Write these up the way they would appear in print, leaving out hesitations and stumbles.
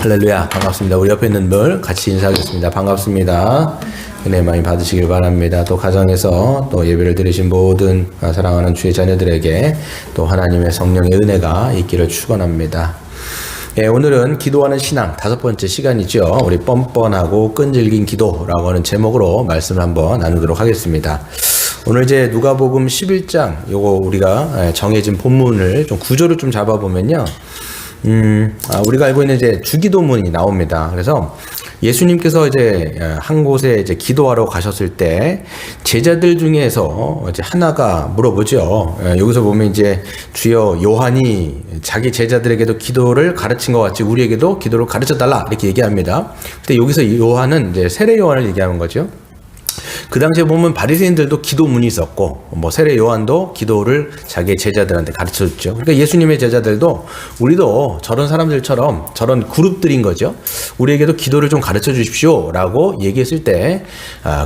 할렐루야, 반갑습니다. 우리 옆에 있는 분 같이 인사하겠습니다. 반갑습니다. 은혜 많이 받으시길 바랍니다. 또 가정에서 또 예배를 드리신 모든 사랑하는 주의 자녀들에게 또 하나님의 성령의 은혜가 있기를 축원합니다. 오늘은 기도하는 신앙 5번째 시간이죠. 우리 뻔뻔하고 끈질긴 기도라고 하는 제목으로 말씀을 한번 나누도록 하겠습니다. 오늘 이제 누가복음 11장 요거 우리가 정해진 본문을 좀 구조를 좀 잡아보면요. 우리가 알고 있는 이제 주기도문이 나옵니다. 그래서 예수님께서 이제 한 곳에 이제 기도하러 가셨을 때 제자들 중에서 이제 하나가 물어보죠. 여기서 보면 이제 주여 요한이 자기 제자들에게도 기도를 가르친 것 같이 우리에게도 기도를 가르쳐 달라 이렇게 얘기합니다. 근데 여기서 요한은 이제 세례 요한을 얘기하는 거죠. 그 당시에 보면 바리새인들도 기도문이 있었고 뭐 세례 요한도 기도를 자기 제자들한테 가르쳐줬죠. 그러니까 예수님의 제자들도 우리도 저런 사람들처럼 저런 그룹들인 거죠. 우리에게도 기도를 좀 가르쳐 주십시오라고 얘기했을 때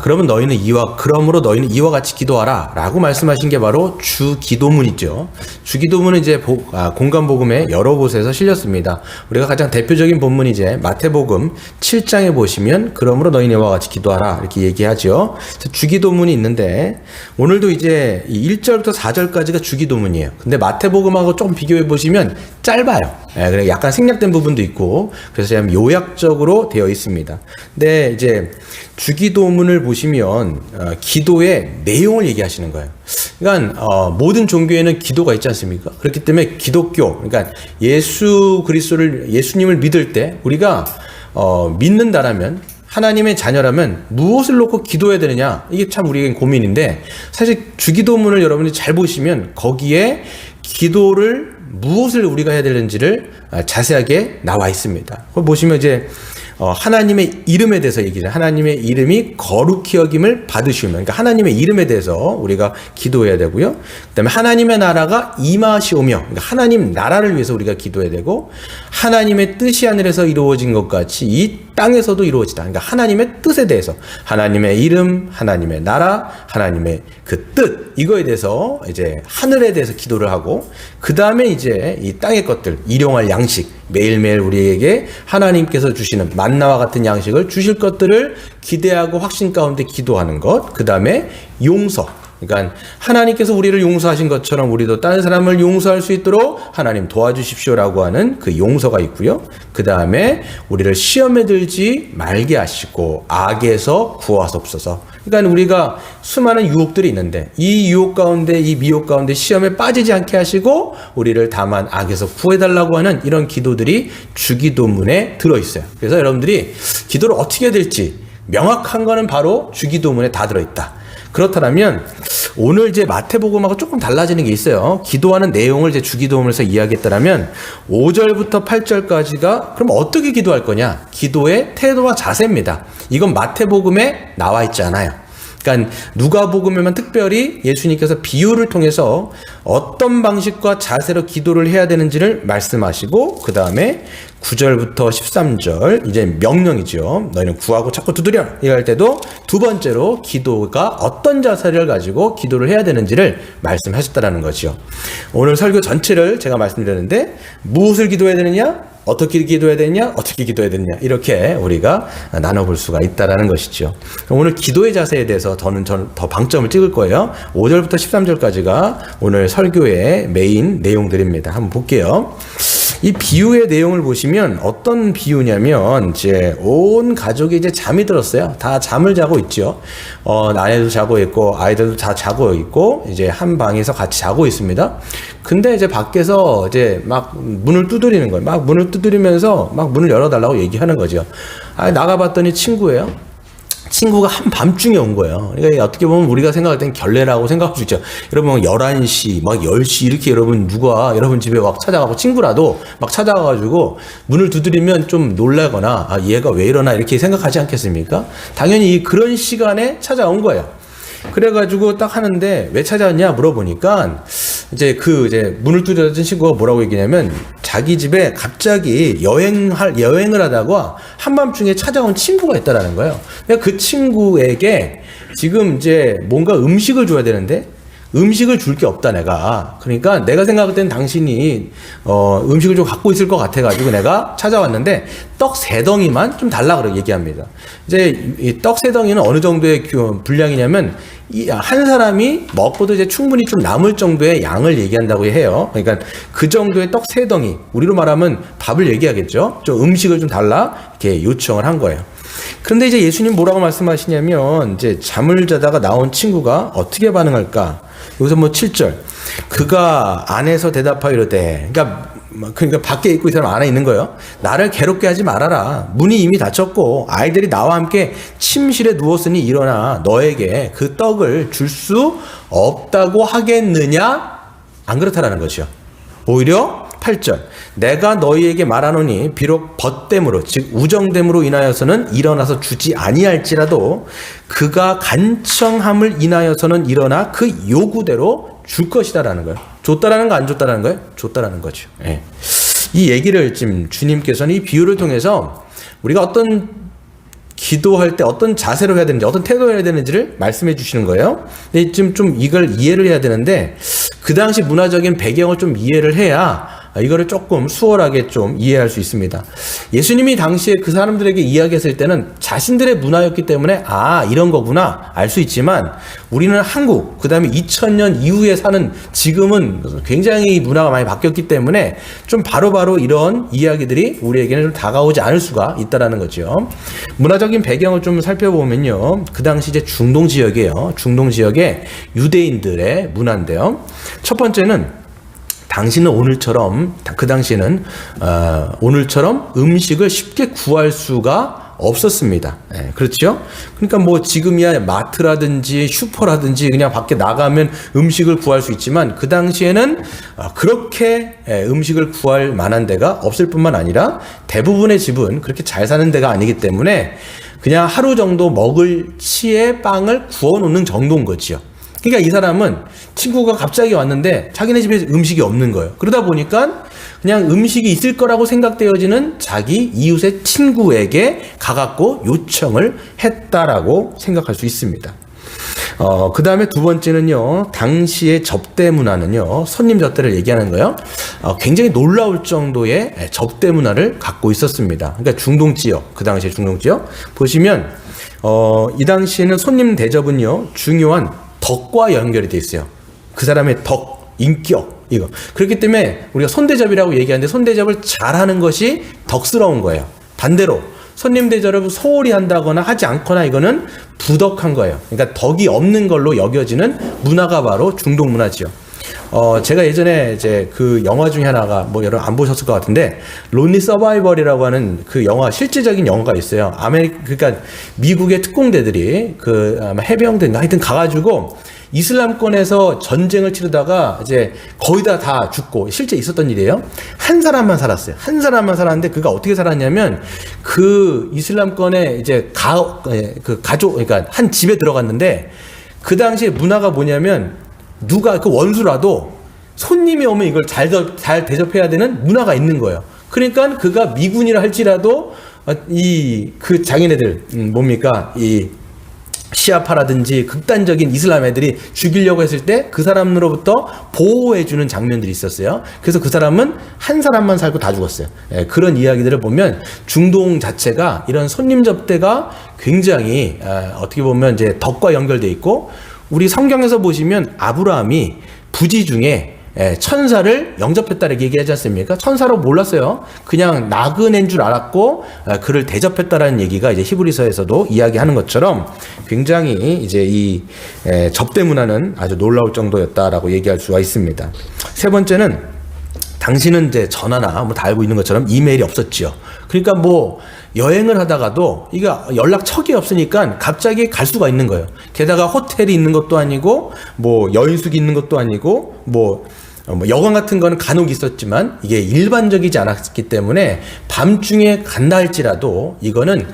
그러므로 너희는 이와 같이 기도하라 라고 말씀하신 게 바로 주기도문이죠. 주기도문은 이제 공간복음에 여러 곳에서 실렸습니다. 우리가 가장 대표적인 본문이 이제 마태복음 7장에 보시면 그러므로 너희는 이와 같이 기도하라 이렇게 얘기하죠. 주기도문이 있는데 오늘도 이제 1절부터 4절까지가 주기도문이에요. 근데 마태복음하고 좀 비교해 보시면 짧아요. 그래 약간 생략된 부분도 있고 그래서 좀 요약적으로 되어 있습니다. 근데 이제 주기도문을 보시면 기도의 내용을 얘기하시는 거예요. 그러니까 모든 종교에는 기도가 있지 않습니까? 그렇기 때문에 기독교, 그러니까 예수님을 믿을 때 우리가 믿는다라면 하나님의 자녀라면 무엇을 놓고 기도해야 되느냐? 이게 참 우리에겐 고민인데 사실 주기도문을 여러분이 잘 보시면 거기에 기도를 무엇을 우리가 해야 되는지를 자세하게 나와 있습니다. 보시면 이제 하나님의 이름에 대해서 얘기해요. 하나님의 이름이 거룩히 여김을 받으시면, 그러니까 하나님의 이름에 대해서 우리가 기도해야 되고요. 그다음에 하나님의 나라가 임하시오며, 그러니까 하나님 나라를 위해서 우리가 기도해야 되고, 하나님의 뜻이 하늘에서 이루어진 것 같이 이 땅에서도 이루어지다. 그러니까 하나님의 뜻에 대해서, 하나님의 이름, 하나님의 나라, 하나님의 그 뜻, 이거에 대해서 이제 하늘에 대해서 기도를 하고, 그 다음에 이제 이 땅의 것들, 일용할 양식, 매일매일 우리에게 하나님께서 주시는 만나와 같은 양식을 주실 것들을 기대하고 확신 가운데 기도하는 것, 그 다음에 용서. 그러니까 하나님께서 우리를 용서하신 것처럼 우리도 다른 사람을 용서할 수 있도록 하나님 도와주십시오라고 하는 그 용서가 있고요. 그 다음에 우리를 시험에 들지 말게 하시고 악에서 구하옵소서. 그러니까 우리가 수많은 유혹들이 있는데 이 유혹 가운데 이 미혹 가운데 시험에 빠지지 않게 하시고 우리를 다만 악에서 구해달라고 하는 이런 기도들이 주기도문에 들어있어요. 그래서 여러분들이 기도를 어떻게 해야 될지 명확한 거는 바로 주기도문에 다 들어있다. 그렇다면 오늘 이제 마태복음하고 조금 달라지는 게 있어요. 기도하는 내용을 이제 주기도문에서 이야기했다면 5절부터 8절까지가 그럼 어떻게 기도할 거냐? 기도의 태도와 자세입니다. 이건 마태복음에 나와 있지 않아요. 그러니까 누가복음에만 특별히 예수님께서 비유를 통해서 어떤 방식과 자세로 기도를 해야 되는지를 말씀하시고 그 다음에 9절부터 13절 이제 명령이죠. 너희는 구하고 찾고 두드려 이럴 때도 두 번째로 기도가 어떤 자세를 가지고 기도를 해야 되는지를 말씀하셨다라는 거죠. 오늘 설교 전체를 제가 말씀드렸는데 무엇을 기도해야 되느냐? 어떻게 기도해야 되느냐? 어떻게 기도해야 되느냐? 이렇게 우리가 나눠볼 수가 있다라는 것이죠. 오늘 기도의 자세에 대해서 저는 더 방점을 찍을 거예요. 5절부터 13절까지가 오늘 설교의 메인 내용들입니다. 한번 볼게요. 이 비유의 내용을 보시면 어떤 비유냐면 이제 온 가족이 이제 잠이 들었어요. 다 잠을 자고 있죠. 아내도 자고 있고 아이들도 다 자고 있고 이제 한 방에서 같이 자고 있습니다. 근데 이제 밖에서 이제 막 문을 두드리는 거예요. 막 문을 두드리면서 막 문을 열어달라고 얘기하는 거죠. 나가봤더니 친구예요. 친구가 한밤중에 온 거예요. 그러니까 어떻게 보면 우리가 생각할 땐 결례라고 생각할 수 있죠. 여러분 11시, 막 10시 이렇게 여러분 집에 막 찾아가고 친구라도 막 찾아가가지고 문을 두드리면 좀 놀라거나 얘가 왜 이러나 이렇게 생각하지 않겠습니까? 당연히 그런 시간에 찾아온 거예요. 그래가지고 딱 하는데 왜 찾아왔냐 물어보니까 이제 문을 두드렸던 친구가 뭐라고 얘기냐면 자기 집에 갑자기 여행을 하다가 한밤중에 찾아온 친구가 있다라는 거예요. 그러니까 그 친구에게 지금 이제 뭔가 음식을 줘야 되는데 음식을 줄 게 없다 내가. 그러니까 내가 생각할 때는 당신이 음식을 좀 갖고 있을 것 같아가지고 내가 찾아왔는데 떡 3덩이만 좀 달라 그러고 얘기합니다. 이제 이 떡 3덩이는 어느 정도의 분량이냐면 한 사람이 먹고도 이제 충분히 좀 남을 정도의 양을 얘기한다고 해요. 그러니까 그 정도의 떡 3덩이, 우리로 말하면 밥을 얘기하겠죠. 좀 음식을 좀 달라 이렇게 요청을 한 거예요. 그런데 이제 예수님 뭐라고 말씀하시냐면 이제 잠을 자다가 나온 친구가 어떻게 반응할까? 여기서 뭐 7절. 그가 안에서 대답하여 이르되, 그러니까 밖에 있고 이 사람 안에 있는 거예요. 나를 괴롭게 하지 말아라. 문이 이미 닫혔고 아이들이 나와 함께 침실에 누웠으니 일어나 너에게 그 떡을 줄 수 없다고 하겠느냐? 안 그렇다라는 거죠. 오히려 8절. 내가 너희에게 말하노니 비록 벗됨으로 즉 우정됨으로 인하여서는 일어나서 주지 아니할지라도 그가 간청함을 인하여서는 일어나 그 요구대로 줄 것이다라는 거예요. 줬다라는 거 안 줬다라는 거예요? 줬다라는 거죠. 예. 이 얘기를 지금 주님께서는 이 비유를 통해서 우리가 어떤 기도할 때 어떤 자세로 해야 되는지 어떤 태도로 해야 되는지를 말씀해 주시는 거예요. 근데 지금 좀 이걸 이해를 해야 되는데 그 당시 문화적인 배경을 좀 이해를 해야 이거를 조금 수월하게 좀 이해할 수 있습니다. 예수님이 당시에 그 사람들에게 이야기했을 때는 자신들의 문화였기 때문에 이런 거구나 알 수 있지만 우리는 한국 그 다음에 2000년 이후에 사는 지금은 굉장히 문화가 많이 바뀌었기 때문에 좀 바로바로 이런 이야기들이 우리에게는 좀 다가오지 않을 수가 있다는 거죠. 문화적인 배경을 좀 살펴보면요, 그 당시 이제 중동 지역이에요. 중동 지역의 유대인들의 문화인데요. 첫 번째는 당시는 오늘처럼, 그 당시에는 오늘처럼 음식을 쉽게 구할 수가 없었습니다. 예, 그렇죠? 그러니까 뭐 지금이야 마트라든지 슈퍼라든지 그냥 밖에 나가면 음식을 구할 수 있지만 그 당시에는 그렇게 음식을 구할 만한 데가 없을 뿐만 아니라 대부분의 집은 그렇게 잘 사는 데가 아니기 때문에 그냥 하루 정도 먹을 치의 빵을 구워 놓는 정도인 거지요. 그러니까 이 사람은 친구가 갑자기 왔는데 자기네 집에 음식이 없는 거예요. 그러다 보니까 그냥 음식이 있을 거라고 생각되어지는 자기 이웃의 친구에게 가갖고 요청을 했다라고 생각할 수 있습니다. 그 다음에 두 번째는요, 당시의 접대 문화는요, 손님 접대를 얘기하는 거예요. 굉장히 놀라울 정도의 접대 문화를 갖고 있었습니다. 그러니까 중동 지역, 그 당시의 중동 지역 보시면 이 당시에는 손님 대접은요 중요한 덕과 연결이 돼 있어요. 그 사람의 덕, 인격, 이거. 그렇기 때문에 우리가 손대접이라고 얘기하는데 손대접을 잘하는 것이 덕스러운 거예요. 반대로 손님 대접을 소홀히 한다거나 하지 않거나 이거는 부덕한 거예요. 그러니까 덕이 없는 걸로 여겨지는 문화가 바로 중동 문화지요. 제가 예전에 이제 그 영화 중에 하나가 뭐 여러분 안 보셨을 것 같은데 론리 서바이벌이라고 하는 그 영화, 실제적인 영화가 있어요. 그러니까 미국의 특공대들이 그 아마 해병대 하여튼 가가지고 이슬람권에서 전쟁을 치르다가 이제 거의 다 죽고 실제 있었던 일이에요. 한 사람만 살았어요. 한 사람만 살았는데 그가 어떻게 살았냐면 그 이슬람권에 이제 그 가족, 그러니까 한 집에 들어갔는데 그 당시에 문화가 뭐냐면 누가 그 원수라도 손님이 오면 이걸 잘 대접해야 되는 문화가 있는 거예요. 그러니까 그가 미군이라 할지라도 그 장인애들 뭡니까 이 시아파라든지 극단적인 이슬람 애들이 죽이려고 했을 때 그 사람으로부터 보호해주는 장면들이 있었어요. 그래서 그 사람은 한 사람만 살고 다 죽었어요. 그런 이야기들을 보면 중동 자체가 이런 손님 접대가 굉장히 어떻게 보면 이제 덕과 연결돼 있고, 우리 성경에서 보시면 아브라함이 부지 중에 천사를 영접했다라고 얘기하지 않습니까? 천사로 몰랐어요. 그냥 나그네인 줄 알았고 그를 대접했다라는 얘기가 이제 히브리서에서도 이야기하는 것처럼 굉장히 이제 이 접대 문화는 아주 놀라울 정도였다라고 얘기할 수가 있습니다. 세 번째는 당시는 이제 전화나 뭐 다 알고 있는 것처럼 이메일이 없었죠. 그러니까 뭐 여행을 하다가도 이거 연락처가 없으니까 갑자기 갈 수가 있는 거예요. 게다가 호텔이 있는 것도 아니고 뭐 여인숙이 있는 것도 아니고 뭐 여관 같은 거는 간혹 있었지만 이게 일반적이지 않았기 때문에 밤중에 간다 할지라도 이거는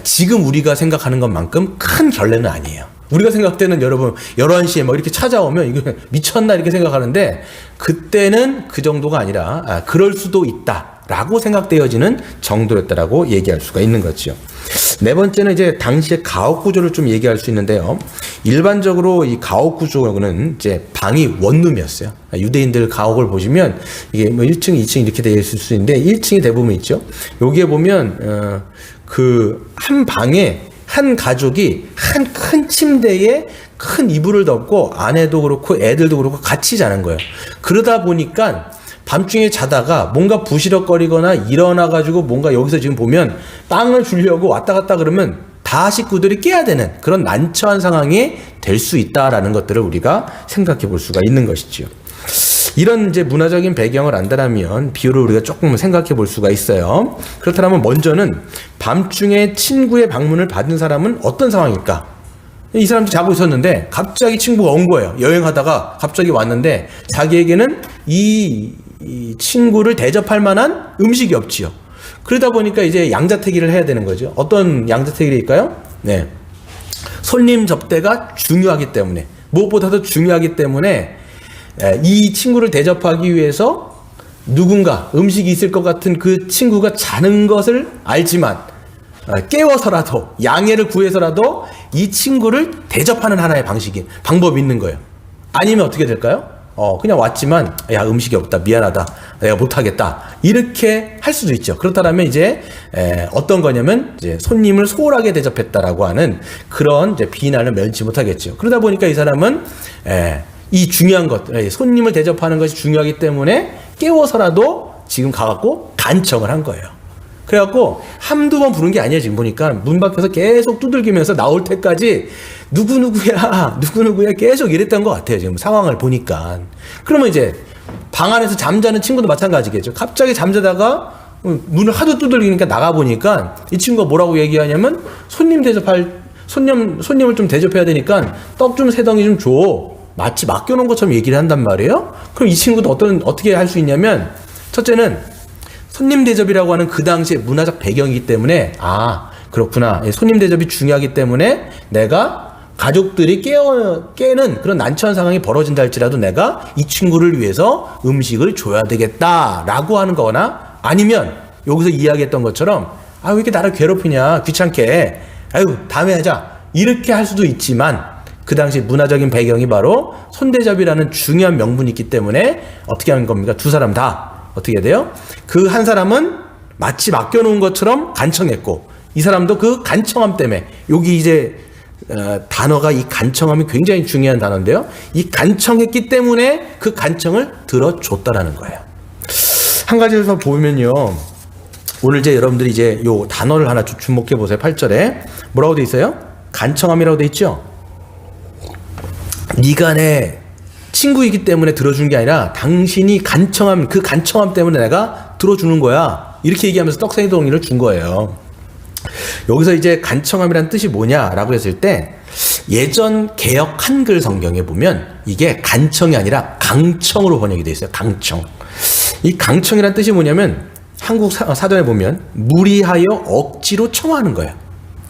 지금 우리가 생각하는 것만큼 큰 결례는 아니에요. 우리가 생각할 때는 여러분 11시에 뭐 이렇게 찾아오면 이거 미쳤나 이렇게 생각하는데 그때는 그 정도가 아니라 그럴 수도 있다라고 생각되어지는 정도였다라고 얘기할 수가 있는 거죠. 네 번째는 이제 당시의 가옥 구조를 좀 얘기할 수 있는데요. 일반적으로 이 가옥 구조는 이제 방이 원룸이었어요. 유대인들 가옥을 보시면 이게 뭐 1층, 2층 이렇게 되어 있을 수 있는데 1층이 대부분 있죠. 여기에 보면 그 한 방에 한 가족이 한 큰 침대에 큰 이불을 덮고 아내도 그렇고 애들도 그렇고 같이 자는 거예요. 그러다 보니까 밤중에 자다가 뭔가 부시럭거리거나 일어나가지고 뭔가 여기서 지금 보면 빵을 주려고 왔다 갔다 그러면 다 식구들이 깨야 되는 그런 난처한 상황이 될 수 있다라는 것들을 우리가 생각해 볼 수가 있는 것이지요. 이런 이제 문화적인 배경을 안다라면 비유를 우리가 조금 생각해 볼 수가 있어요. 그렇다면 먼저는 밤중에 친구의 방문을 받은 사람은 어떤 상황일까? 이 사람도 자고 있었는데 갑자기 친구가 온 거예요. 여행하다가 갑자기 왔는데 자기에게는 이 친구를 대접할 만한 음식이 없지요. 그러다 보니까 이제 양자택일을 해야 되는 거죠. 어떤 양자택일일까요? 네. 손님 접대가 중요하기 때문에, 무엇보다도 중요하기 때문에 이 친구를 대접하기 위해서 누군가 음식이 있을 것 같은 그 친구가 자는 것을 알지만 깨워서라도 양해를 구해서라도 이 친구를 대접하는 하나의 방법이 있는 거예요. 아니면 어떻게 될까요? 그냥 왔지만 야 음식이 없다 미안하다 내가 못하겠다 이렇게 할 수도 있죠. 그렇다면 이제 어떤 거냐면 이제 손님을 소홀하게 대접했다라고 하는 그런 이제 비난을 면치 못하겠죠. 그러다 보니까 이 사람은 이 중요한 것 손님을 대접하는 것이 중요하기 때문에 깨워서라도 지금 가갖고 간청을 한 거예요. 그래갖고 한두 번 부른 게 아니에요. 지금 보니까 문 밖에서 계속 두들기면서 나올 때까지 누구누구야 계속 이랬던 것 같아요. 지금 상황을 보니까. 그러면 이제 방 안에서 잠자는 친구도 마찬가지겠죠. 갑자기 잠자다가 문을 하도 두들기니까 나가보니까 이 친구가 뭐라고 얘기하냐면 손님을 좀 대접해야 되니까 떡 좀 세 덩이 좀 줘. 마치 맡겨놓은 것처럼 얘기를 한단 말이에요. 그럼 이 친구도 어떻게 할 수 있냐면 첫째는 손님 대접이라고 하는 그 당시의 문화적 배경이기 때문에 그렇구나. 손님 대접이 중요하기 때문에 내가 가족들이 깨는 그런 난처한 상황이 벌어진다 할지라도 내가 이 친구를 위해서 음식을 줘야 되겠다라고 하는 거나 아니면 여기서 이야기했던 것처럼 왜 이렇게 나를 괴롭히냐 귀찮게 다음에 하자 이렇게 할 수도 있지만 그 당시 문화적인 배경이 바로 손대접이라는 중요한 명분이 있기 때문에 어떻게 하는 겁니까? 두 사람 다 어떻게 돼요? 그 한 사람은 마치 맡겨놓은 것처럼 간청했고 이 사람도 그 간청함 때문에 여기 이제 단어가 이 간청함이 굉장히 중요한 단어인데요. 이 간청했기 때문에 그 간청을 들어줬다라는 거예요. 한 가지에서 보면요. 오늘 이제 여러분들이 이제 요 단어를 하나 주목해 보세요. 8절에 뭐라고 돼 있어요? 간청함이라고 돼 있죠. 네가 내 친구이기 때문에 들어주는 게 아니라 당신이 그 간청함 때문에 내가 들어주는 거야. 이렇게 얘기하면서 떡생이 동리를 준 거예요. 여기서 이제 간청함이란 뜻이 뭐냐라고 했을 때 예전 개역 한글 성경에 보면 이게 간청이 아니라 강청으로 번역이 되어 있어요. 강청. 이 강청이란 뜻이 뭐냐면 한국 사전에 보면 무리하여 억지로 청하는 거예요.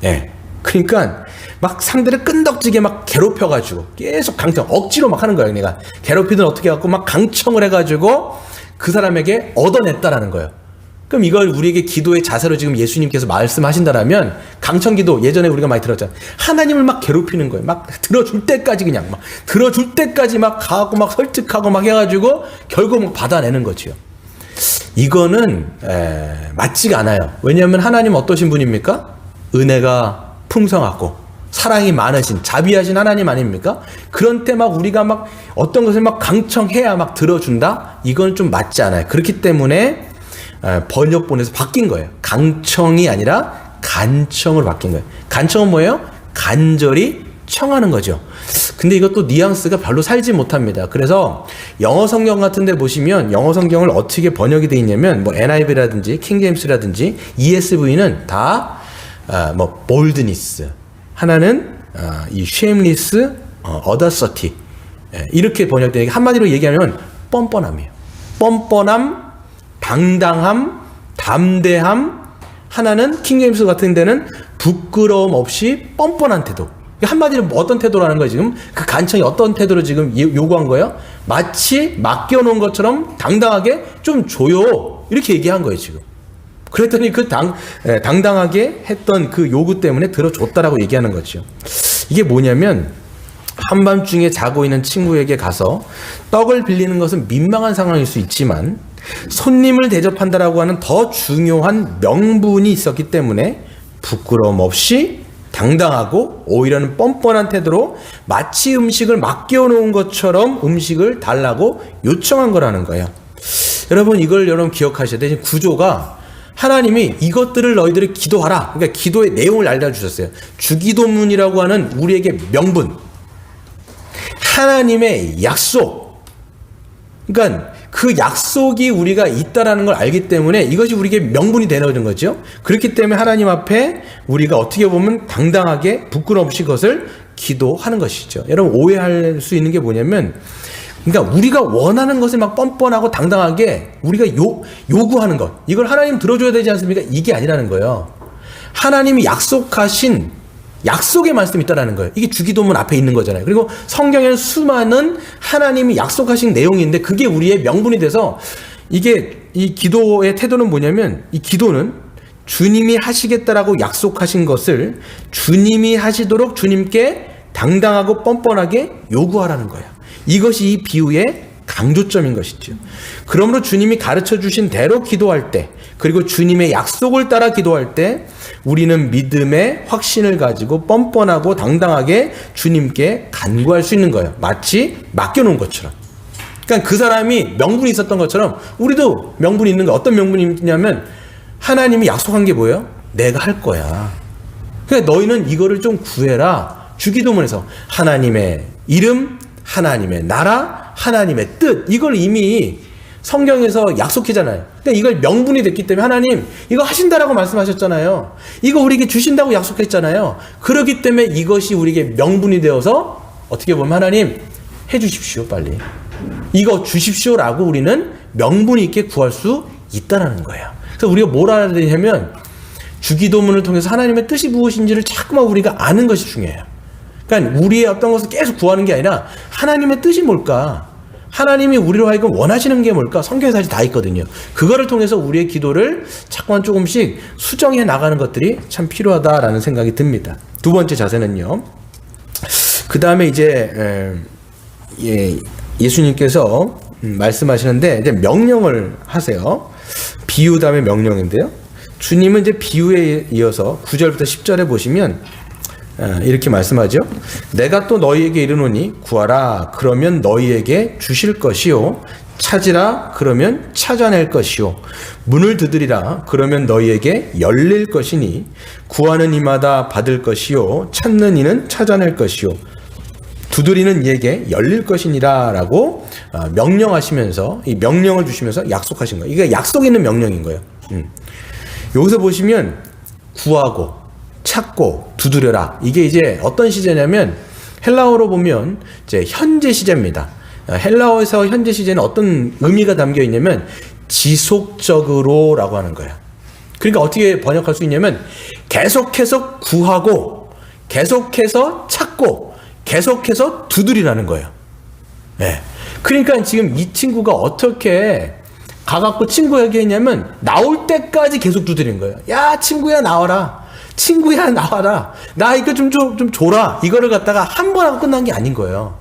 예. 그러니까 막 상대를 끈덕지게 막 괴롭혀가지고 계속 강청, 억지로 막 하는 거예요. 내가 괴롭히든 어떻게 해갖고 막 강청을 해가지고 그 사람에게 얻어냈다라는 거예요. 그럼 이걸 우리에게 기도의 자세로 지금 예수님께서 말씀하신다라면 강청기도 예전에 우리가 많이 들었잖아요. 하나님을 막 괴롭히는 거예요. 막 들어줄 때까지 그냥 막 들어줄 때까지 막 가고 막 설득하고 막 해가지고 결국 막 받아내는 거지요. 이거는 맞지가 않아요. 왜냐하면 하나님 어떠신 분입니까? 은혜가 풍성하고 사랑이 많으신 자비하신 하나님 아닙니까? 그런 때 막 우리가 막 어떤 것을 막 강청해야 막 들어준다? 이건 좀 맞지 않아요. 그렇기 때문에 번역본에서 바뀐 거예요. 강청이 아니라 간청으로 바뀐 거예요. 간청은 뭐예요? 간절히 청하는 거죠. 근데 이것도 뉘앙스가 별로 살지 못합니다. 그래서 영어 성경 같은 데 보시면 영어 성경을 어떻게 번역이 되어 있냐면 뭐 NIV라든지 킹제임스라든지 ESV는 다 boldness 하나는 이 shameless, audacity 이렇게 번역되는 게 한마디로 얘기하면 뻔뻔함이에요. 뻔뻔함, 당당함, 담대함. 하나는 킹제임스 같은 데는 부끄러움 없이 뻔뻔한 태도. 한마디로 어떤 태도라는 거예요 지금? 그 간청이 어떤 태도로 지금 요구한 거예요? 마치 맡겨놓은 것처럼 당당하게 좀 줘요. 이렇게 얘기한 거예요 지금. 그랬더니 그 당당하게 했던 그 요구 때문에 들어줬다라고 얘기하는 거죠. 이게 뭐냐면 한밤중에 자고 있는 친구에게 가서 떡을 빌리는 것은 민망한 상황일 수 있지만 손님을 대접한다라고 하는 더 중요한 명분이 있었기 때문에 부끄러움 없이 당당하고 오히려는 뻔뻔한 태도로 마치 음식을 맡겨놓은 것처럼 음식을 달라고 요청한 거라는 거예요. 여러분 이걸 여러분 기억하셔야 돼요. 구조가 하나님이 이것들을 너희들이 기도하라. 그러니까 기도의 내용을 알려주셨어요. 주기도문이라고 하는 우리에게 명분, 하나님의 약속, 그러니까 그 약속이 우리가 있다라는 걸 알기 때문에 이것이 우리에게 명분이 되는 거죠. 그렇기 때문에 하나님 앞에 우리가 어떻게 보면 당당하게 부끄럼 없이 그것을 기도하는 것이죠. 여러분 오해할 수 있는 게 뭐냐면, 그러니까 우리가 원하는 것을 막 뻔뻔하고 당당하게 우리가 요구하는 것, 이걸 하나님 들어줘야 되지 않습니까? 이게 아니라는 거예요. 하나님이 약속하신 약속의 말씀이 있다라는 거예요. 이게 주기도문 앞에 있는 거잖아요. 그리고 성경에는 수많은 하나님이 약속하신 내용인데 그게 우리의 명분이 돼서, 이게 이 기도의 태도는 뭐냐면, 이 기도는 주님이 하시겠다라고 약속하신 것을 주님이 하시도록 주님께 당당하고 뻔뻔하게 요구하라는 거예요. 이것이 이 비유의 강조점인 것이죠. 그러므로 주님이 가르쳐 주신 대로 기도할 때, 그리고 주님의 약속을 따라 기도할 때 우리는 믿음의 확신을 가지고 뻔뻔하고 당당하게 주님께 간구할 수 있는 거예요. 마치 맡겨놓은 것처럼. 그러니까 그 사람이 명분이 있었던 것처럼 우리도 명분이 있는 거. 어떤 명분이 있냐면 하나님이 약속한 게 뭐예요? 내가 할 거야. 그러니까 너희는 이거를 좀 구해라. 주기도문에서 하나님의 이름, 하나님의 나라, 하나님의 뜻, 이걸 이미 성경에서 약속했잖아요. 그러니까 이걸 명분이 됐기 때문에 하나님 이거 하신다라고 말씀하셨잖아요. 이거 우리에게 주신다고 약속했잖아요. 그렇기 때문에 이것이 우리에게 명분이 되어서 어떻게 보면 하나님 해주십시오, 빨리 이거 주십시오라고 우리는 명분 있게 구할 수 있다라는 거예요. 그래서 우리가 뭘 알아야 되냐면 주기도문을 통해서 하나님의 뜻이 무엇인지를 자꾸만 우리가 아는 것이 중요해요. 그러니까 우리의 어떤 것을 계속 구하는 게 아니라 하나님의 뜻이 뭘까? 하나님이 우리로 하여금 원하시는 게 뭘까? 성경에 사실 다 있거든요. 그거를 통해서 우리의 기도를 자꾸만 조금씩 수정해 나가는 것들이 참 필요하다라는 생각이 듭니다. 두 번째 자세는요. 그 다음에 이제 예수님께서 말씀하시는데 이제 명령을 하세요. 비유 다음에 명령인데요. 주님은 이제 비유에 이어서 9절부터 10절에 보시면 이렇게 말씀하죠. 내가 또 너희에게 이르노니 구하라 그러면 너희에게 주실 것이요, 찾으라 그러면 찾아낼 것이요, 문을 두드리라 그러면 너희에게 열릴 것이니 구하는 이마다 받을 것이요, 찾는 이는 찾아낼 것이요, 두드리는 이에게 열릴 것이니라 라고 명령하시면서, 이 명령을 주시면서 약속하신 거예요. 이게 약속 있는 명령인 거예요. 여기서 보시면 구하고 찾고 두드려라, 이게 이제 어떤 시제냐면 헬라어로 보면 이제 현재 시제입니다. 헬라어에서 현재 시제는 어떤 의미가 담겨 있냐면 지속적으로 라고 하는 거예요. 그러니까 어떻게 번역할 수 있냐면 계속해서 구하고 계속해서 찾고 계속해서 두드리라는 거예요. 네. 그러니까 지금 이 친구가 어떻게 가갖고 친구에게 했냐면 나올 때까지 계속 두드리는 거예요. 야 친구야 나와라, 친구야 나와라, 나 이거 좀 줘라, 이거를 갖다가 한 번 하고 끝난 게 아닌 거예요.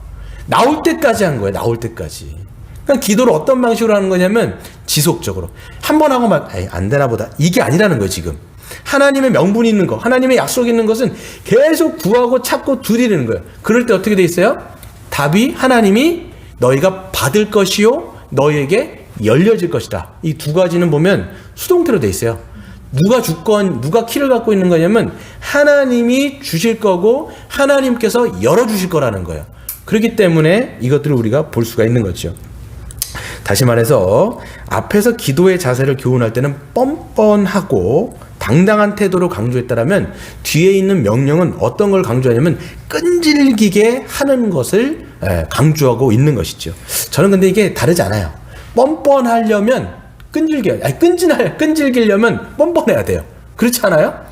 나올 때까지 한 거예요. 나올 때까지. 그러니까 기도를 어떤 방식으로 하는 거냐면 지속적으로 한 번 하고 막 안 되나 보다, 이게 아니라는 거예요. 지금 하나님의 명분이 있는 거, 하나님의 약속이 있는 것은 계속 구하고 찾고 두드리는 거예요. 그럴 때 어떻게 돼 있어요? 답이 하나님이 너희가 받을 것이요 너희에게 열려질 것이다. 이 두 가지는 보면 수동태로 돼 있어요. 누가 주권, 누가 키를 갖고 있는 거냐면 하나님이 주실 거고 하나님께서 열어주실 거라는 거예요. 그렇기 때문에 이것들을 우리가 볼 수가 있는 거죠. 다시 말해서 앞에서 기도의 자세를 교훈할 때는 뻔뻔하고 당당한 태도로 강조했다라면 뒤에 있는 명령은 어떤 걸 강조하냐면 끈질기게 하는 것을 강조하고 있는 것이죠. 저는 근데 이게 다르지 않아요. 뻔뻔하려면 끈질기려면 뻔뻔해야 돼요. 그렇지 않아요?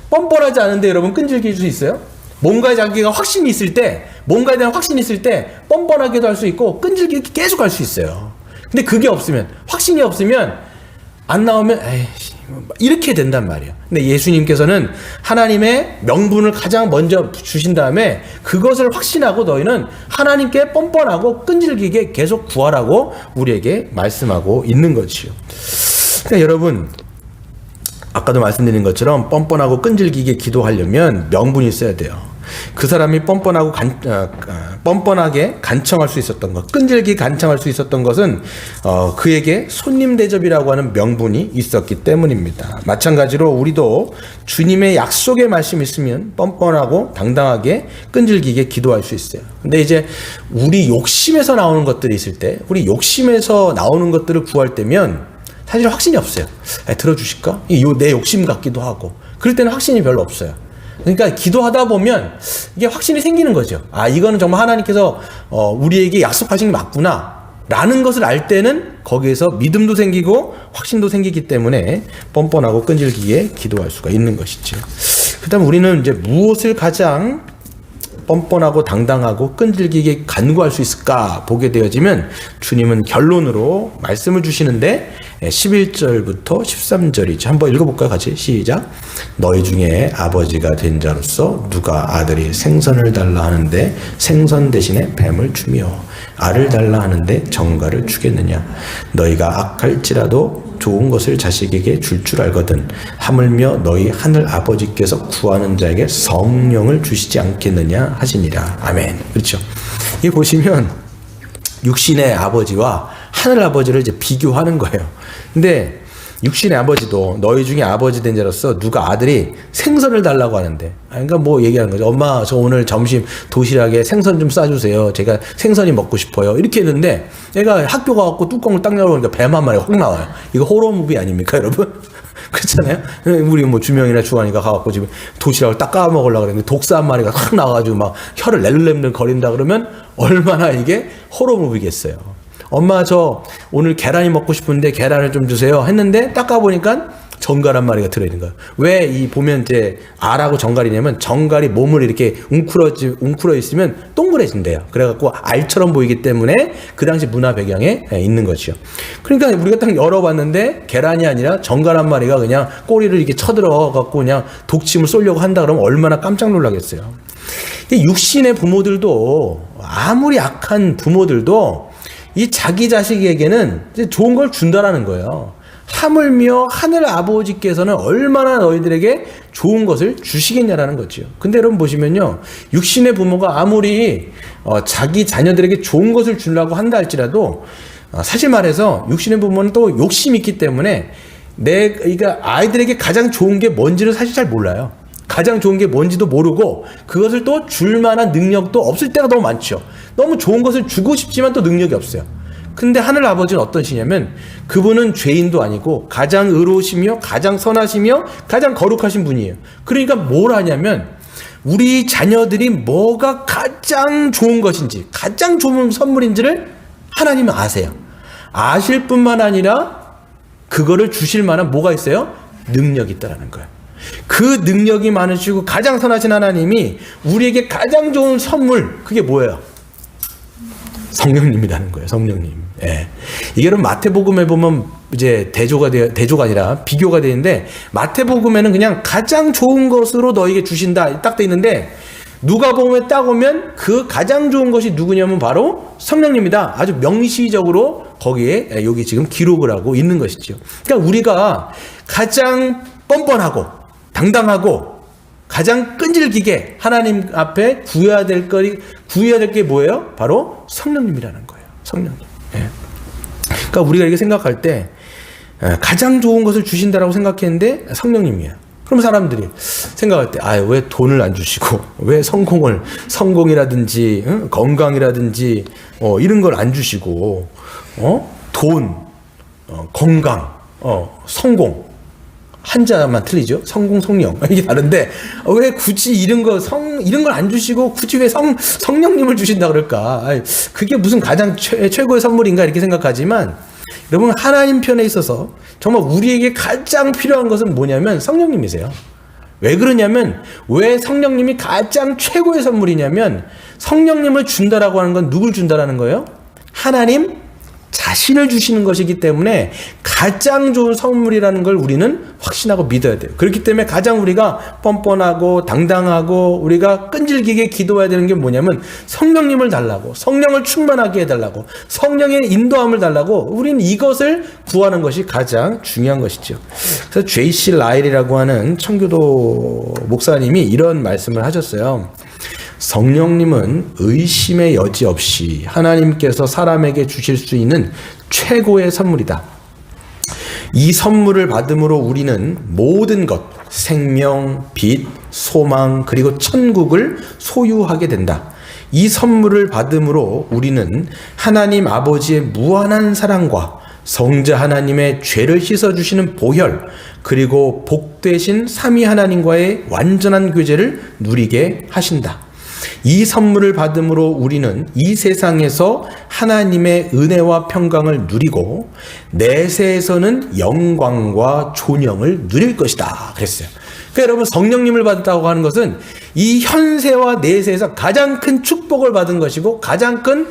뻔뻔하지 않은데 여러분 끈질길 수 있어요? 뭔가에 자기가 확신이 있을 때, 뭔가에 대한 확신이 있을 때 뻔뻔하게도 할 수 있고 끈질기게 계속 할 수 있어요. 근데 그게 없으면, 확신이 없으면 안 나오면 에이 이렇게 된단 말이에요. 근데 예수님께서는 하나님의 명분을 가장 먼저 주신 다음에 그것을 확신하고 너희는 하나님께 뻔뻔하고 끈질기게 계속 구하라고 우리에게 말씀하고 있는 거지요. 그러니까 여러분, 아까도 말씀드린 것처럼 뻔뻔하고 끈질기게 기도하려면 명분이 있어야 돼요. 그 사람이 뻔뻔하게 간청할 수 있었던 것, 끈질기 간청할 수 있었던 것은 그에게 손님 대접이라고 하는 명분이 있었기 때문입니다. 마찬가지로 우리도 주님의 약속의 말씀이 있으면 뻔뻔하고 당당하게 끈질기게 기도할 수 있어요. 근데 이제 우리 욕심에서 나오는 것들이 있을 때, 우리 욕심에서 나오는 것들을 구할 때면 사실 확신이 없어요. 들어주실까? 내 욕심 같기도 하고. 그럴 때는 확신이 별로 없어요. 그러니까 기도하다 보면 이게 확신이 생기는 거죠. 아, 이거는 정말 하나님께서 우리에게 약속하신 게 맞구나 라는 것을 알 때는 거기에서 믿음도 생기고 확신도 생기기 때문에 뻔뻔하고 끈질기게 기도할 수가 있는 것이죠. 그 다음 우리는 이제 무엇을 가장 뻔뻔하고 당당하고 끈질기게 간구할 수 있을까 보게 되어지면 주님은 결론으로 말씀을 주시는데 11절부터 13절이죠. 한번 읽어볼까요? 같이 시작. 너희 중에 아버지가 된 자로서 누가 아들이 생선을 달라 하는데 생선 대신에 뱀을 주며 알을 달라 하는데 정갈을 주겠느냐. 너희가 악할지라도 좋은 것을 자식에게 줄 줄 알거든 하물며 너희 하늘 아버지께서 구하는 자에게 성령을 주시지 않겠느냐 하시니라. 아멘. 그렇죠. 이 보시면 육신의 아버지와 하늘 아버지를 이제 비교하는 거예요. 근데 육신의 아버지도 너희 중에 아버지 된 자로서 누가 아들이 생선을 달라고 하는데, 그러니까 뭐 얘기하는 거죠. 엄마, 저 오늘 점심 도시락에 생선 좀 싸주세요. 제가 생선이 먹고 싶어요. 이렇게 했는데 얘가 학교 가갖고 뚜껑을 딱 열어보니까 뱀 한 마리가 확 나와요. 이거 호러 무비 아닙니까, 여러분? 그렇잖아요. 우리 뭐 주명이나 주환이가 가갖고 지금 도시락을 딱 까먹으려고 그랬는데 독사 한 마리가 확 나와가지고 막 혀를 낼름낼름 거린다 그러면 얼마나 이게 호러 무비겠어요. 엄마, 저 오늘 계란이 먹고 싶은데 계란을 좀 주세요 했는데 딱 가보니까 정갈 한 마리가 들어있는 거예요. 왜 이 보면 이제 알하고 정갈이냐면 정갈이 몸을 이렇게 웅크러 있으면 동그래진대요. 그래갖고 알처럼 보이기 때문에 그 당시 문화 배경에 있는 거죠. 그러니까 우리가 딱 열어봤는데 계란이 아니라 정갈 한 마리가 그냥 꼬리를 이렇게 쳐들어갖고 그냥 독침을 쏘려고 한다 그러면 얼마나 깜짝 놀라겠어요. 육신의 부모들도 아무리 악한 부모들도 이 자기 자식에게는 좋은 걸 준다라는 거예요. 하물며 하늘 아버지께서는 얼마나 너희들에게 좋은 것을 주시겠냐라는 거죠. 근데 여러분 보시면요, 육신의 부모가 아무리 자기 자녀들에게 좋은 것을 주려고 한다 할지라도 사실 말해서 육신의 부모는 또 욕심이 있기 때문에 그러니까 아이들에게 가장 좋은 게 뭔지를 사실 잘 몰라요. 가장 좋은 게 뭔지도 모르고 그것을 또 줄 만한 능력도 없을 때가 너무 많죠. 너무 좋은 것을 주고 싶지만 또 능력이 없어요. 근데 하늘 아버지는 어떠시냐면 그분은 죄인도 아니고 가장 의로우시며 가장 선하시며 가장 거룩하신 분이에요. 그러니까 뭘 하냐면 우리 자녀들이 뭐가 가장 좋은 것인지 가장 좋은 선물인지를 하나님은 아세요. 아실 뿐만 아니라 그거를 주실 만한 뭐가 있어요? 능력이 있다라는 거예요. 그 능력이 많으시고 가장 선하신 하나님이 우리에게 가장 좋은 선물, 그게 뭐예요? 성령님이라는 거예요. 성령님. 예. 이게 마태복음에 보면 이제 대조가 아니라 비교가 되는데, 마태복음에는 그냥 가장 좋은 것으로 너에게 주신다 딱 돼 있는데, 누가복음에 딱 오면 그 가장 좋은 것이 누구냐면 바로 성령님이다. 아주 명시적으로 거기에 여기 지금 기록을 하고 있는 것이죠. 그러니까 우리가 가장 뻔뻔하고 당당하고 가장 끈질기게 하나님 앞에 구해야 될 게 뭐예요? 바로 성령님이라는 거예요. 성령님. 예. 그러니까 우리가 이렇게 생각할 때 가장 좋은 것을 주신다라고 생각했는데 성령님이에요. 그럼 사람들이 생각할 때, 왜 돈을 안 주시고, 왜 성공이라든지, 건강이라든지, 이런 걸 안 주시고, 돈, 건강, 성공. 한자만 틀리죠? 성공, 성령. 이게 다른데, 왜 굳이 이런 걸 안 주시고, 굳이 왜 성령님을 주신다 그럴까? 그게 무슨 가장 최고의 선물인가? 이렇게 생각하지만, 여러분, 하나님 편에 있어서 정말 우리에게 가장 필요한 것은 뭐냐면 성령님이세요. 왜 그러냐면, 왜 성령님이 가장 최고의 선물이냐면, 성령님을 준다라고 하는 건 누굴 준다라는 거예요? 하나님 자신을 주시는 것이기 때문에 가장 좋은 선물이라는 걸 우리는 확신하고 믿어야 돼요. 그렇기 때문에 가장 우리가 뻔뻔하고 당당하고 우리가 끈질기게 기도해야 되는 게 뭐냐면 성령님을 달라고, 성령을 충만하게 해달라고, 성령의 인도함을 달라고, 우리는 이것을 구하는 것이 가장 중요한 것이죠. 그래서 J.C. 라일이라고 하는 청교도 목사님이 이런 말씀을 하셨어요. 성령님은 의심의 여지 없이 하나님께서 사람에게 주실 수 있는 최고의 선물이다. 이 선물을 받음으로 우리는 모든 것, 생명, 빛, 소망, 그리고 천국을 소유하게 된다. 이 선물을 받음으로 우리는 하나님 아버지의 무한한 사랑과 성자 하나님의 죄를 씻어주시는 보혈, 그리고 복되신 삼위 하나님과의 완전한 교제를 누리게 하신다. 이 선물을 받음으로 우리는 이 세상에서 하나님의 은혜와 평강을 누리고 내세에서는 영광과 존영을 누릴 것이다 그랬어요. 그러니까 여러분, 성령님을 받았다고 하는 것은 이 현세와 내세에서 가장 큰 축복을 받은 것이고 가장 큰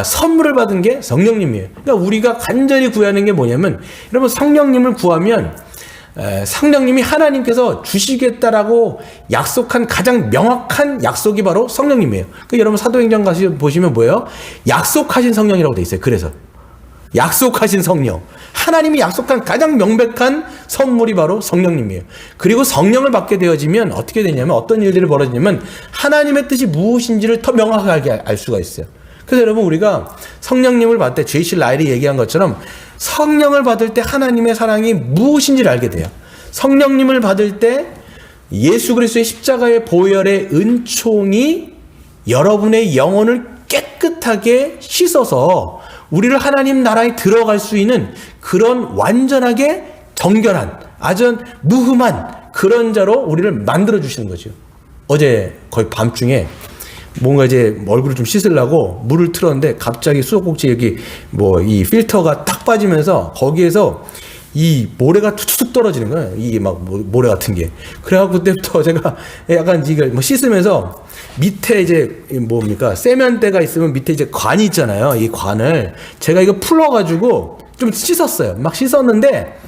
선물을 받은 게 성령님이에요. 그러니까 우리가 간절히 구하는 게 뭐냐면, 여러분, 성령님을 구하면 성령님이 하나님께서 주시겠다라고 약속한 가장 명확한 약속이 바로 성령님이에요. 그러니까 여러분, 사도행전 가시 보시면 뭐예요? 약속하신 성령이라고 돼 있어요. 그래서 약속하신 성령, 하나님이 약속한 가장 명백한 선물이 바로 성령님이에요. 그리고 성령을 받게 되어지면 어떻게 되냐면, 어떤 일들이 벌어지냐면 하나님의 뜻이 무엇인지를 더 명확하게 알 수가 있어요. 그래서 여러분, 우리가 성령님을 받을 때 J.C. 라일이 얘기한 것처럼 성령을 받을 때 하나님의 사랑이 무엇인지를 알게 돼요. 성령님을 받을 때 예수 그리스도의 십자가의 보혈의 은총이 여러분의 영혼을 깨끗하게 씻어서 우리를 하나님 나라에 들어갈 수 있는 그런 완전하게 정결한, 아주 무흠한 그런 자로 우리를 만들어 주시는 거죠. 어제 거의 밤중에 뭔가 이제 얼굴을 좀 씻으려고 물을 틀었는데 갑자기 수도꼭지 여기 뭐 이 필터가 탁 빠지면서 거기에서 이 모래가 툭툭 떨어지는 거예요. 이게 막 모래 같은 게. 그래갖고 그때부터 제가 약간 이걸 뭐 씻으면서 밑에 이제 뭡니까, 세면대가 있으면 밑에 이제 관이 있잖아요. 이 관을 제가 이거 풀어가지고 좀 씻었어요. 막 씻었는데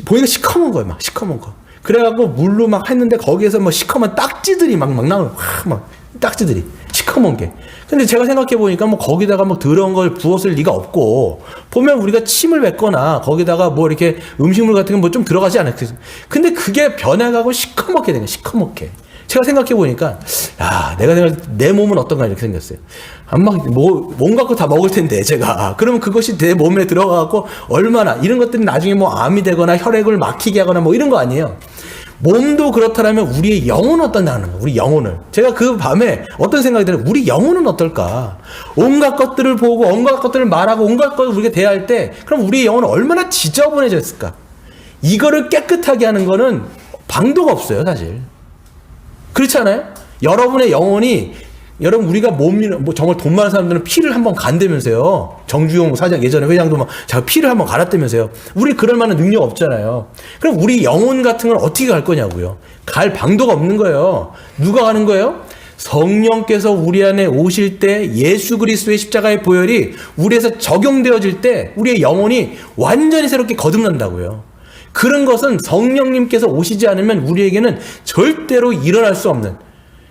보니까 시커먼 거예요. 막 시커먼 거. 그래갖고 물로 막 했는데 거기에서 뭐 시커먼 딱지들이 막 나오는, 막 딱지들이 시커먼 게. 근데 제가 생각해 보니까 뭐 거기다가 뭐 더러운 걸 부었을 리가 없고, 보면 우리가 침을 뱉거나 거기다가 뭐 이렇게 음식물 같은 거 뭐 좀 들어가지 않았겠어요. 근데 그게 변해가고 시커멓게 된 거예요. 시커멓게. 제가 생각해 보니까, 야, 내 몸은 어떤가 이렇게 생겼어요. 아마 뭔가 다 먹을 텐데 제가, 그러면 그것이 내 몸에 들어가고 얼마나, 이런 것들이 나중에 뭐 암이 되거나 혈액을 막히게 하거나 뭐 이런 거 아니에요. 몸도 그렇다면 우리의 영혼은 어떤다는 거예요. 우리 영혼을. 제가 그 밤에 어떤 생각이 들어요. 우리 영혼은 어떨까? 온갖 것들을 보고 온갖 것들을 말하고 온갖 것을 우리가 대할 때, 그럼 우리의 영혼은 얼마나 지저분해졌을까? 이거를 깨끗하게 하는 거는 방도가 없어요, 사실. 그렇지 않아요? 여러분의 영혼이, 여러분, 우리가 뭐 정말 돈 많은 사람들은 피를 한번 간다면서요. 정주영 사장, 예전에 회장도 막 자기 피를 한번 갈았다면서요. 우리 그럴 만한 능력 없잖아요. 그럼 우리 영혼 같은 건 어떻게 갈 거냐고요. 갈 방도가 없는 거예요. 누가 가는 거예요? 성령께서 우리 안에 오실 때, 예수 그리스도의 십자가의 보혈이 우리에서 적용되어질 때 우리의 영혼이 완전히 새롭게 거듭난다고요. 그런 것은 성령님께서 오시지 않으면 우리에게는 절대로 일어날 수 없는,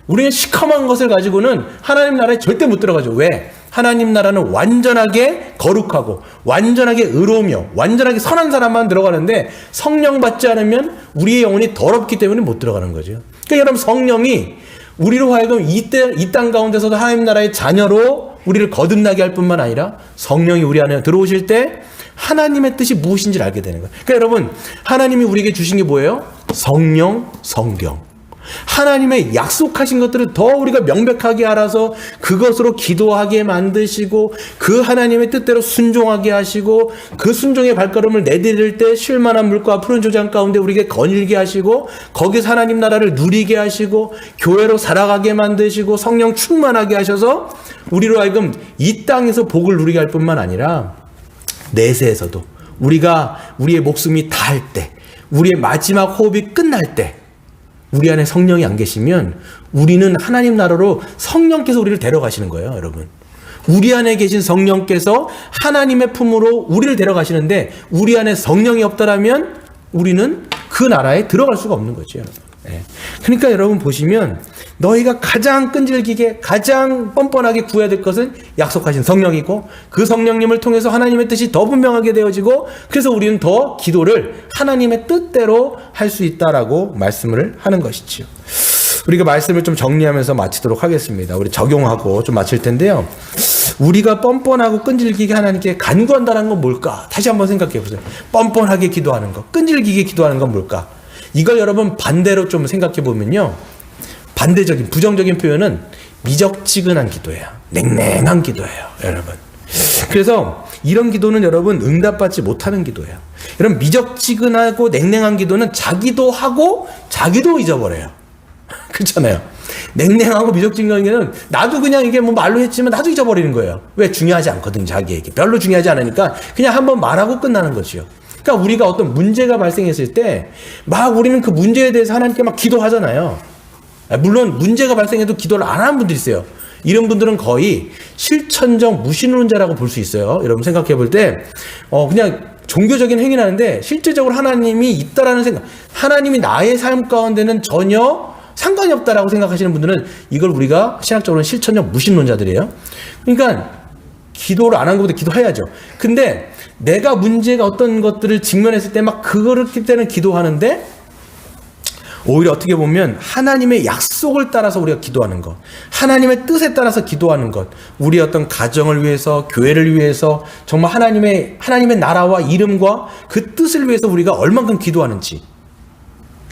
우리는 시커먼 것을 가지고는 하나님 나라에 절대 못 들어가죠. 왜? 하나님 나라는 완전하게 거룩하고 완전하게 의로우며 완전하게 선한 사람만 들어가는데, 성령 받지 않으면 우리의 영혼이 더럽기 때문에 못 들어가는 거죠. 그러니까 여러분, 성령이 우리로 하여금 이 땅 가운데서도 하나님 나라의 자녀로 우리를 거듭나게 할 뿐만 아니라, 성령이 우리 안에 들어오실 때 하나님의 뜻이 무엇인지를 알게 되는 거예요. 그러니까 여러분, 하나님이 우리에게 주신 게 뭐예요? 성령, 성경. 하나님의 약속하신 것들을 더 우리가 명백하게 알아서 그것으로 기도하게 만드시고, 그 하나님의 뜻대로 순종하게 하시고, 그 순종의 발걸음을 내디딜 때 쉴만한 물과 푸른 조장 가운데 우리에게 거닐게 하시고, 거기서 하나님 나라를 누리게 하시고, 교회로 살아가게 만드시고, 성령 충만하게 하셔서 우리로 하여금 이 땅에서 복을 누리게 할 뿐만 아니라 내세에서도, 우리가 우리의 목숨이 닿을 때, 우리의 마지막 호흡이 끝날 때, 우리 안에 성령이 안 계시면 우리는 하나님 나라로 성령께서 우리를 데려가시는 거예요, 여러분. 우리 안에 계신 성령께서 하나님의 품으로 우리를 데려가시는데 우리 안에 성령이 없다라면 우리는 그 나라에 들어갈 수가 없는 거죠, 여러분. 예. 그러니까 여러분 보시면 너희가 가장 끈질기게 가장 뻔뻔하게 구해야 될 것은 약속하신 성령이고 그 성령님을 통해서 하나님의 뜻이 더 분명하게 되어지고 그래서 우리는 더 기도를 하나님의 뜻대로 할 수 있다라고 말씀을 하는 것이지요. 우리가 말씀을 좀 정리하면서 마치도록 하겠습니다. 우리 적용하고 좀 마칠 텐데요. 우리가 뻔뻔하고 끈질기게 하나님께 간구한다는 건 뭘까? 다시 한번 생각해 보세요. 뻔뻔하게 기도하는 것, 끈질기게 기도하는 건 뭘까? 이걸 여러분 반대로 좀 생각해 보면요. 반대적인 부정적인 표현은 미적지근한 기도예요. 냉랭한 기도예요, 여러분. 그래서 이런 기도는 여러분 응답받지 못하는 기도예요. 이런 미적지근하고 냉랭한 기도는 자기도 하고 자기도 잊어버려요. 그렇잖아요. 냉랭하고 미적지근한 기도는 나도 그냥 이게 뭐 말로 했지만 나도 잊어버리는 거예요. 왜? 중요하지 않거든, 자기에게. 별로 중요하지 않으니까 그냥 한번 말하고 끝나는 거지요. 그러니까 우리가 어떤 문제가 발생했을 때 막 우리는 그 문제에 대해서 하나님께 막 기도하잖아요. 물론 문제가 발생해도 기도를 안 하는 분들이 있어요. 이런 분들은 거의 실천적 무신론자라고 볼 수 있어요. 여러분 생각해 볼 때 그냥 종교적인 행위를 하는데 실제적으로 하나님이 있다라는 생각, 하나님이 나의 삶 가운데는 전혀 상관이 없다라고 생각하시는 분들은 이걸 우리가 신학적으로는 실천적 무신론자들이에요. 그러니까 기도를 안 한 것보다 기도해야죠. 근데 내가 문제가 어떤 것들을 직면했을 때 막 그렇기 때는 기도하는데 오히려 어떻게 보면 하나님의 약속을 따라서 우리가 기도하는 것, 하나님의 뜻에 따라서 기도하는 것, 우리 어떤 가정을 위해서, 교회를 위해서 정말 하나님의 나라와 이름과 그 뜻을 위해서 우리가 얼만큼 기도하는지.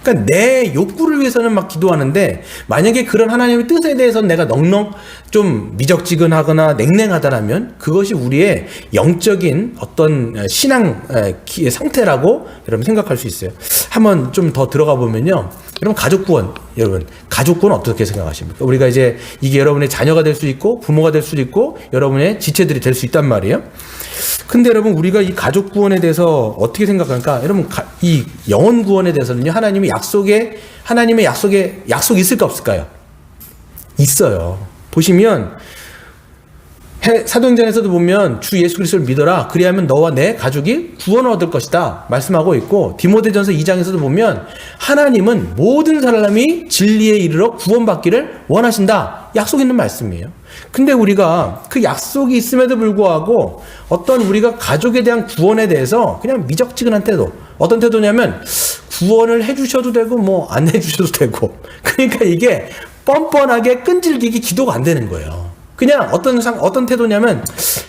그러니까 내 욕구를 위해서는 막 기도하는데 만약에 그런 하나님의 뜻에 대해서는 내가 넉넉 좀 미적지근하거나 냉랭하다라면 그것이 우리의 영적인 어떤 신앙 상태라고 여러분 생각할 수 있어요. 한번 좀 더 들어가 보면요. 여러분 가족 구원, 여러분 가족 구원 어떻게 생각하십니까? 우리가 이제 이게 여러분의 자녀가 될 수 있고 부모가 될 수도 있고 여러분의 지체들이 될 수 있단 말이에요. 근데 여러분 우리가 이 가족 구원에 대해서 어떻게 생각할까? 여러분 이 영혼 구원에 대해서는요. 하나님의 약속에 약속이 있을까 없을까요? 있어요. 보시면 사도행전에서도 보면 주 예수 그리스도를 믿어라. 그리하면 너와 내 가족이 구원을 얻을 것이다. 말씀하고 있고 디모데전서 2장에서도 보면 하나님은 모든 사람이 진리에 이르러 구원받기를 원하신다. 약속 있는 말씀이에요. 근데 우리가 그 약속이 있음에도 불구하고 어떤 우리가 가족에 대한 구원에 대해서 그냥 미적지근한 태도. 어떤 태도냐면 구원을 해주셔도 되고 뭐 안 해주셔도 되고. 그러니까 이게 뻔뻔하게 끈질기게 기도가 안 되는 거예요. 그냥 어떤 태도냐면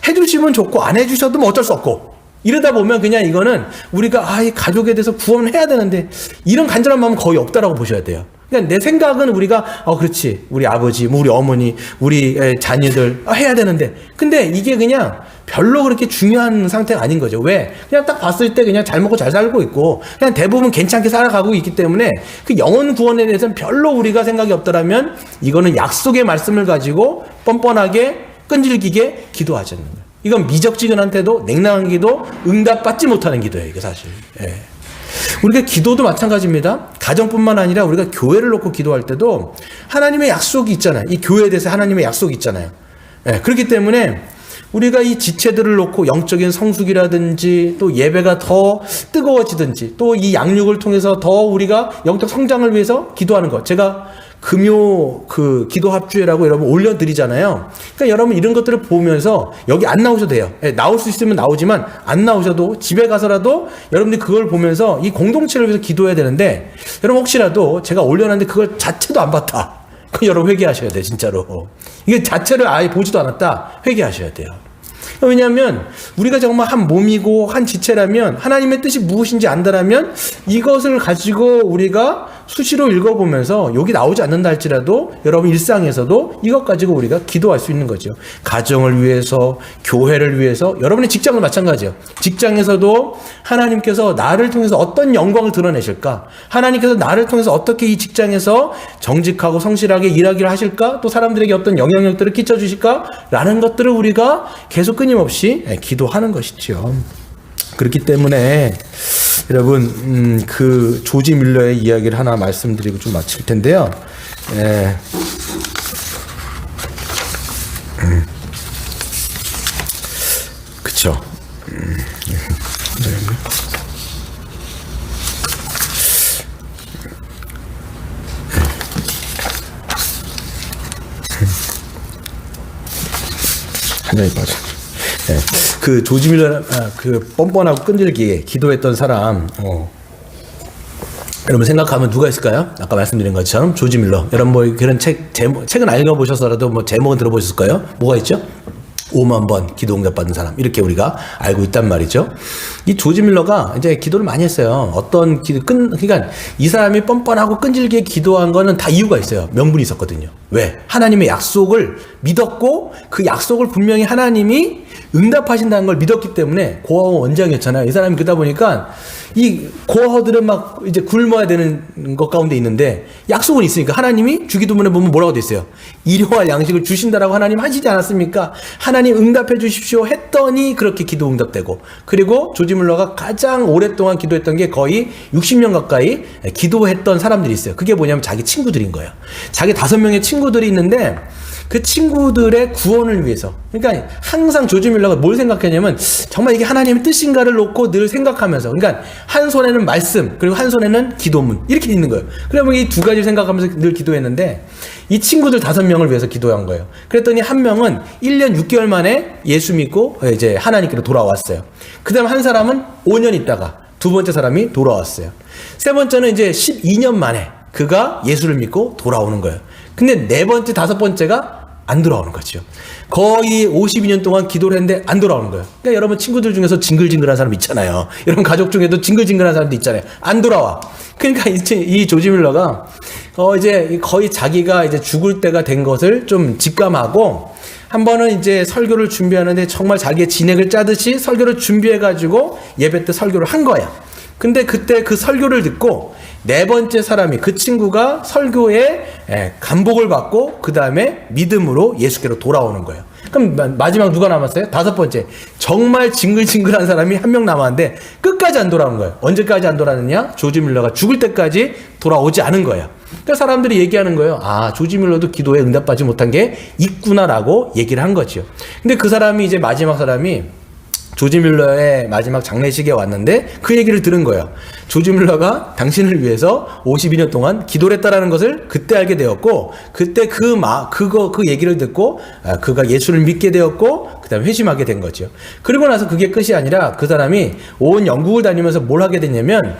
해주시면 좋고 안 해주셔도 뭐 어쩔 수 없고 이러다 보면 그냥 이거는 우리가 이 가족에 대해서 구원을 해야 되는데 이런 간절한 마음은 거의 없다라고 보셔야 돼요. 그러니까 내 생각은 우리가 그렇지 우리 아버지, 뭐 우리 어머니, 우리 자녀들 해야 되는데 근데 이게 그냥 별로 그렇게 중요한 상태가 아닌 거죠. 왜? 그냥 딱 봤을 때 그냥 잘 먹고 잘 살고 있고 그냥 대부분 괜찮게 살아가고 있기 때문에 그 영혼 구원에 대해서는 별로 우리가 생각이 없더라면 이거는 약속의 말씀을 가지고 뻔뻔하게 끈질기게 기도하지 않는 거예요. 이건 미적지근한 태도, 냉랭한 기도, 응답받지 못하는 기도예요. 이게 사실. 예. 우리가 기도도 마찬가지입니다. 가정뿐만 아니라 우리가 교회를 놓고 기도할 때도 하나님의 약속이 있잖아요. 이 교회에 대해서 하나님의 약속이 있잖아요. 예. 그렇기 때문에 우리가 이 지체들을 놓고 영적인 성숙이라든지 또 예배가 더 뜨거워지든지 또 이 양육을 통해서 더 우리가 영적 성장을 위해서 기도하는 것. 제가 금요 기도 합주회라고 여러분 올려드리잖아요. 그러니까 여러분 이런 것들을 보면서 여기 안 나오셔도 돼요. 나올 수 있으면 나오지만 안 나오셔도 집에 가서라도 여러분들이 그걸 보면서 이 공동체를 위해서 기도해야 되는데 여러분 혹시라도 제가 올려놨는데 그걸 자체도 안 봤다. 그 여러분 회개하셔야 돼요. 진짜로. 이게 자체를 아예 보지도 않았다. 회개하셔야 돼요. 왜냐하면 우리가 정말 한 몸이고 한 지체라면 하나님의 뜻이 무엇인지 안다라면 이것을 가지고 우리가 수시로 읽어보면서 여기 나오지 않는다 할지라도 여러분 일상에서도 이것 가지고 우리가 기도할 수 있는 거죠. 가정을 위해서, 교회를 위해서, 여러분의 직장도 마찬가지예요. 직장에서도 하나님께서 나를 통해서 어떤 영광을 드러내실까? 하나님께서 나를 통해서 어떻게 이 직장에서 정직하고 성실하게 일하기를 하실까? 또 사람들에게 어떤 영향력들을 끼쳐주실까? 라는 것들을 우리가 계속 끊임없이 기도하는 것이죠. 그렇기 때문에 여러분 그 조지 밀러의 이야기를 하나 말씀드리고 좀 마칠 텐데요. 그렇죠. 한 장이 빠져. 네. 그 조지 밀러, 그 뻔뻔하고 끈질기게 기도했던 사람, 여러분 생각하면 누가 있을까요? 아까 말씀드린 것처럼 조지 밀러. 여러분 뭐 그런 책은 안 읽어보셔서라도 뭐 제목은 들어보셨을까요? 뭐가 있죠? 5만 번 기도 응답받은 사람. 이렇게 우리가 알고 있단 말이죠. 이 조지 밀러가 이제 기도를 많이 했어요. 어떤 그러니까 이 사람이 뻔뻔하고 끈질기게 기도한 거는 다 이유가 있어요. 명분이 있었거든요. 왜? 하나님의 약속을 믿었고 그 약속을 분명히 하나님이 응답하신다는 걸 믿었기 때문에 고아원 원장이었잖아요. 이 사람이 그러다 보니까 이 고아들은 막 이제 굶어야 되는 것 가운데 있는데 약속은 있으니까 하나님이 주기도문에 보면 뭐라고 돼 있어요? 일용할 양식을 주신다라고 하나님 하시지 않았습니까? 하나님 응답해 주십시오 했더니 그렇게 기도 응답되고, 그리고 조지 밀러가 가장 오랫동안 기도했던 게 거의 60년 가까이 기도했던 사람들이 있어요. 그게 뭐냐면 자기 친구들인 거예요. 자기 5명의 친구들이 있는데 그 친구들의 구원을 위해서, 그러니까 항상 조지 밀러가 뭘 생각했냐면 정말 이게 하나님의 뜻인가를 놓고 늘 생각하면서, 그러니까 한 손에는 말씀 그리고 한 손에는 기도문 이렇게 있는 거예요. 그러면 이 두 가지를 생각하면서 늘 기도했는데 이 친구들 5명을 위해서 기도한 거예요. 그랬더니 한 명은 1년 6개월 만에 예수 믿고 이제 하나님께로 돌아왔어요. 그 다음 한 사람은 5년 있다가 두 번째 사람이 돌아왔어요. 세 번째는 이제 12년 만에 그가 예수를 믿고 돌아오는 거예요. 근데 네 번째, 5번째가 안 돌아오는 거죠. 거의 52년 동안 기도를 했는데 안 돌아오는 거예요. 그러니까 여러분 친구들 중에서 징글징글한 사람 있잖아요. 여러분 가족 중에도 징글징글한 사람도 있잖아요. 안 돌아와. 그러니까 이 조지 밀러가 이제 거의 자기가 이제 죽을 때가 된 것을 좀 직감하고 한 번은 이제 설교를 준비하는데 정말 자기의 진액을 짜듯이 설교를 준비해가지고 예배 때 설교를 한 거야. 근데 그때 그 설교를 듣고 네 번째 사람이, 그 친구가 설교에 감복을 받고 그 다음에 믿음으로 예수께로 돌아오는 거예요. 그럼 마지막 누가 남았어요? 5번째. 정말 징글징글한 사람이 한 명 남았는데 끝까지 안 돌아오는 거예요. 언제까지 안 돌아왔느냐? 조지 밀러가 죽을 때까지 돌아오지 않은 거예요. 그러니까 사람들이 얘기하는 거예요. 아, 조지 밀러도 기도에 응답받지 못한 게 있구나라고 얘기를 한 거죠. 근데 그 사람이 이제 마지막 사람이 조지 밀러의 마지막 장례식에 왔는데 그 얘기를 들은 거예요. 조지 밀러가 당신을 위해서 52년 동안 기도를 했다라는 것을 그때 알게 되었고, 그때 그 얘기를 듣고 그가 예수를 믿게 되었고 그 다음에 회심하게 된 거죠. 그리고 나서 그게 끝이 아니라 그 사람이 온 영국을 다니면서 뭘 하게 됐냐면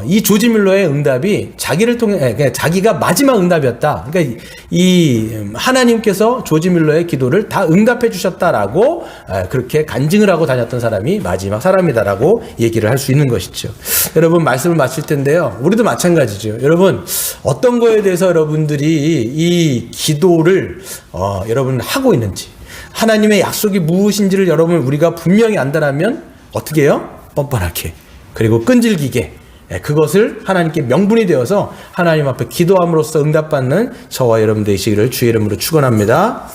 이 조지 밀러의 응답이 자기를 통해, 자기가 마지막 응답이었다. 그러니까 이 하나님께서 조지 밀러의 기도를 다 응답해 주셨다라고 그렇게 간증을 하고 다녔던 사람이 마지막 사람이다라고 얘기를 할 수 있는 것이죠. 여러분 말씀을 마칠 텐데요. 우리도 마찬가지죠. 여러분 어떤 거에 대해서 여러분들이 이 기도를 여러분 하고 있는지, 하나님의 약속이 무엇인지를 여러분 우리가 분명히 안다라면 어떻게 해요? 뻔뻔하게 그리고 끈질기게 그것을 하나님께 명분이 되어서 하나님 앞에 기도함으로써 응답받는 저와 여러분 되시기를 주의 이름으로 축원합니다.